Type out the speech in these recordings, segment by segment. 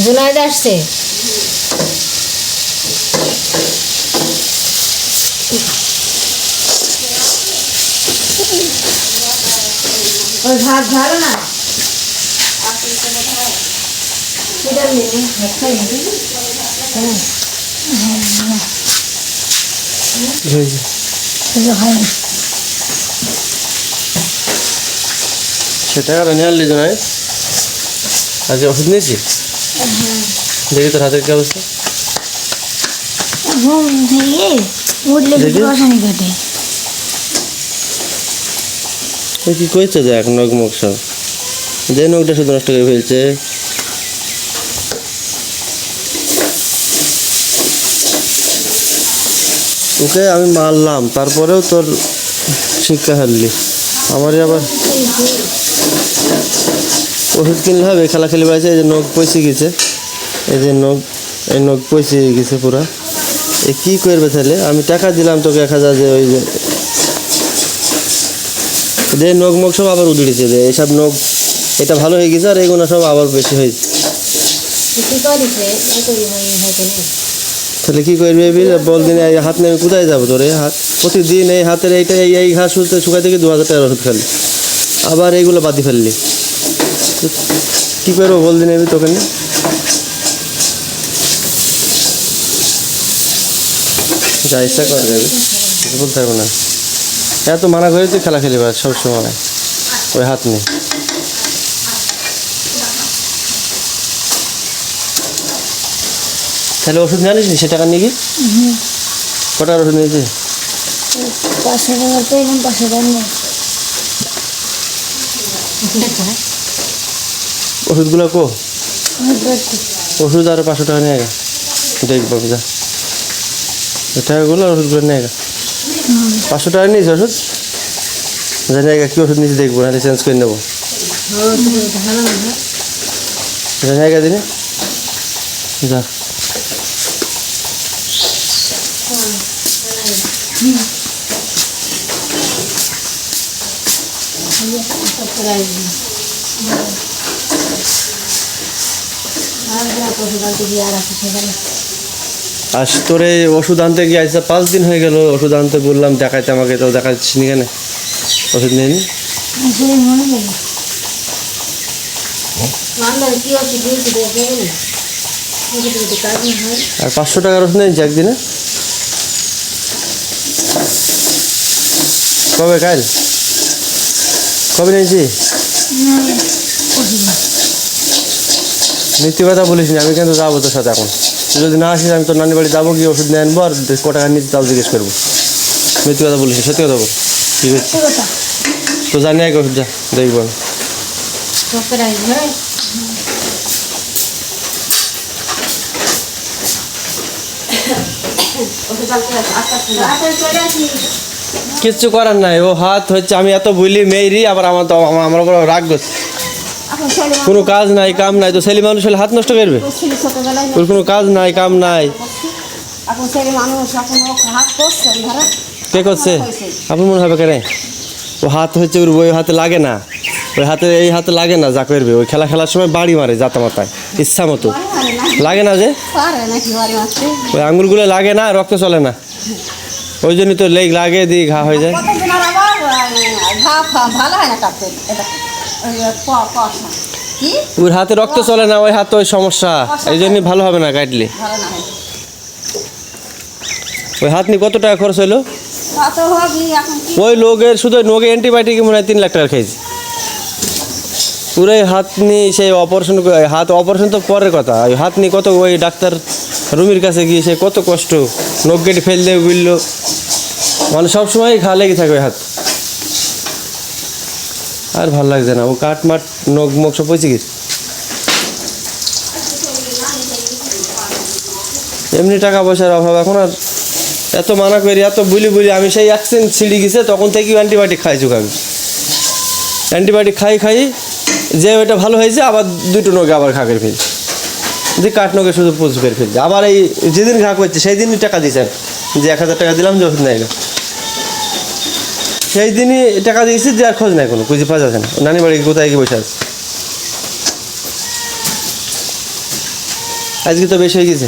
জুনাইদ আসছে। ওই ভাত ভালো না সেটা নিয়ে খাই সেটা আর নিয়ে আনলি জুনাইদ? আজকে ওষুধ নিয়েছি? দেখি তোর হাতের কি অবস্থা। কি কইছে দেখ, নখ মুখ সব যে নখটা শুধু নষ্ট করে ফেলছে। ওকে আমি মারলাম, তারপরেও তোর শিক্ষা হারলি। আমারই আবার ওষুধ কিনলে হবে? খেলা খেলি বাড়ছে, এই যে নখ পয়সে গেছে, এই যে নখ, এই নখ পয়সে গেছে পুরা। এ কী করবে তাহলে? আমি টাকা দিলাম তোকে 1000, যে ওই যে নখ মুখ সব আবার উদড়িছে, যে এইসব নখ, এটা ভালো হয়ে গেছে আর এইগুলো সব আবার বেশি হয়েছে। তাহলে কী করবি? বল দিন এই হাত নিয়ে কোথায় যাবো তোর? এই হাত প্রতিদিন এই হাতের এইটা এই ঘাস শুকাই থেকে 2000 টাকার ওষুধ খালি, আবার এইগুলো বাদি ফেললি, কী করবো বল দিন এবি তোকে নিয়ে? যা ইচ্ছা কর যাবি, বলতে পারবো না। এত মানা করে তুই খেলা খেলি বেড়াস সবসময় ওই হাত নিয়ে। তাহলে ওষুধ নিয়ে আনিস সে টাকা নিয়ে গিয়ে? কটার ওষুধ নিয়েছিস? 500 টাকা পেলাম, 500 টাকা নেই। ওষুধগুলো কো? ওষুধ আরো 500 টাকা নিয়ে গা, দেখবো যা টাকাগুলো ওষুধগুলো নিয়ে গা। 500 টাকা নিয়েছি ওষুধ, জানি গা কী ওষুধ নিয়েছি দেখবো, নাহলে চেঞ্জ করে নেবো। জানি গা দিনে যা। আর তোর এই ওষুধ আনতে গিয়ে আজ 5 দিন হয়ে গেল, ওষুধ আনতে বললাম দেখাইতে, আমাকে তো দেখাচ্ছিস নি কেন? ওষুধ নিয়ে নি আসলে মনে নেই। আর 500 টাকার ওষুধ নিয়েছি একদিনে। কবে? কাল? কবে নিয়েছি? মিথ্যে কথা বলিস না, আমি কিন্তু যাবো তোর সাথে এখন। তুই যদি না আসিস আমি তোর নানি বাড়ি যাবো, গিয়ে ওষুধ নিয়ে আনবো, আর ক টাকা নিচ্ছি তাও জিজ্ঞেস করবো। মিথ্যে কথা বলিস না, সত্যি কথা বল। ঠিক আছে তো জানি আগে ওষুধ, যা দেখবো আমি। কিচ্ছু করার নাই, ও হাত হচ্ছে, আমি এত বলি মেয়েরই, আবার আমার তো আমার উপর রাগ করছে। কোনো কাজ নাই কাম নাই, তো ছেলে মানুষ হলে হাত নষ্ট করবে? তোর কোনো কাজ নাই কাম নাই। কে করছে? আপনার মনে হবে কেন? ও হাত হচ্ছে, ওর ওই হাতে লাগে না, ওই হাতে এই হাতে লাগে না, যা করবে ওই খেলার সময় বাড়ি মারে জাতা মাথায় ইচ্ছা মতো। লাগে না যে ওই আঙুলগুলো লাগে না, রক্ত চলে না, ওই জন্যই তো লেগ লাগে দিয়ে ঘা হয়ে যায়। ওর হাতে রক্ত চলে না, ওই হাতে ওই সমস্যা, এই জন্যই ভালো হবে না কাটলে। ওই হাত নিয়ে কত টাকা খরচ হইলো? ওই লোকের শুধু নোকে অ্যান্টিবায়োটিক মনে হয় 3 লাখ টাকা খেয়েছে। পুরোই হাত নিয়ে সেই অপারেশন, হাত অপারেশন তো পরের কথা, ওই হাত নিয়ে কত, ওই ডাক্তার রুমির কাছে গিয়ে সে কত কষ্ট, নখ কেটে ফেল দিয়ে বুঝলো, মানে সবসময় ঘা লেগে থাকে ওই হাত। আর ভালো লাগছে না, ও কাঠ মাঠ নখ মুখ সব পচে গেছে। এমনি টাকা পয়সার অভাব এখন, আর এত মানা করি, এত বলি আমি সেই অ্যাক্সিডেন্ট ছিঁড়ে গেছে তখন থেকেই অ্যান্টিবায়োটিক খাইছি। আমি অ্যান্টিবায়োটিক খাই যে ওইটা ভালো হয়েছে, আবার 2টো নখে আবার ঘা করে ফেলছে, যে কাঠ নখে শুধু পুজ করে ফেলছে। আবার এই যেদিন ঘা করছে সেই দিনই টাকা দিয়েছেন, যে 1000 টাকা দিলাম যে ওষুধ নেয় না, সেই দিনই টাকা দিয়েছি, যে আর খোঁজ নাই কোনো, খুঁজে পাওয়া যাচ্ছে না। নানি বাড়ি কোথায় গিয়ে বসে আছে। আজকে তো বেশি হয়ে গেছে।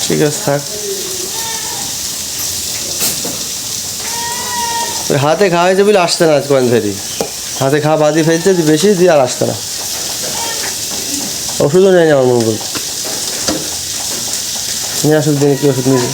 ঠিক আছে থাক। ওই হাতে ঘা হয়েছে বলে আসতে না, আজ কয়েন ধরি হাতে ঘা বাদি ফেলছে বেশি দিয়ে, আর আসতে না। ওষুধও নেয়নি আমার মনে বলতে, নিয়ে আসুক দিনে কি ওষুধ নিয়ে।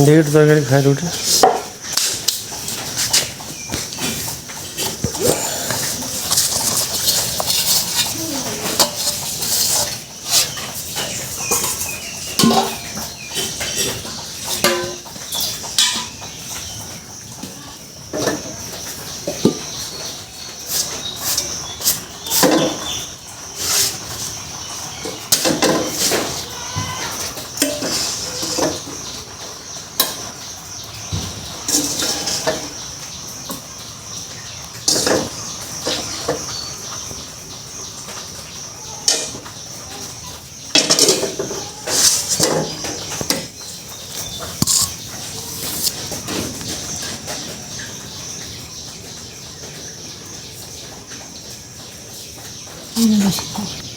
डेढ़ तरकारी खाए रोटी Namaskar.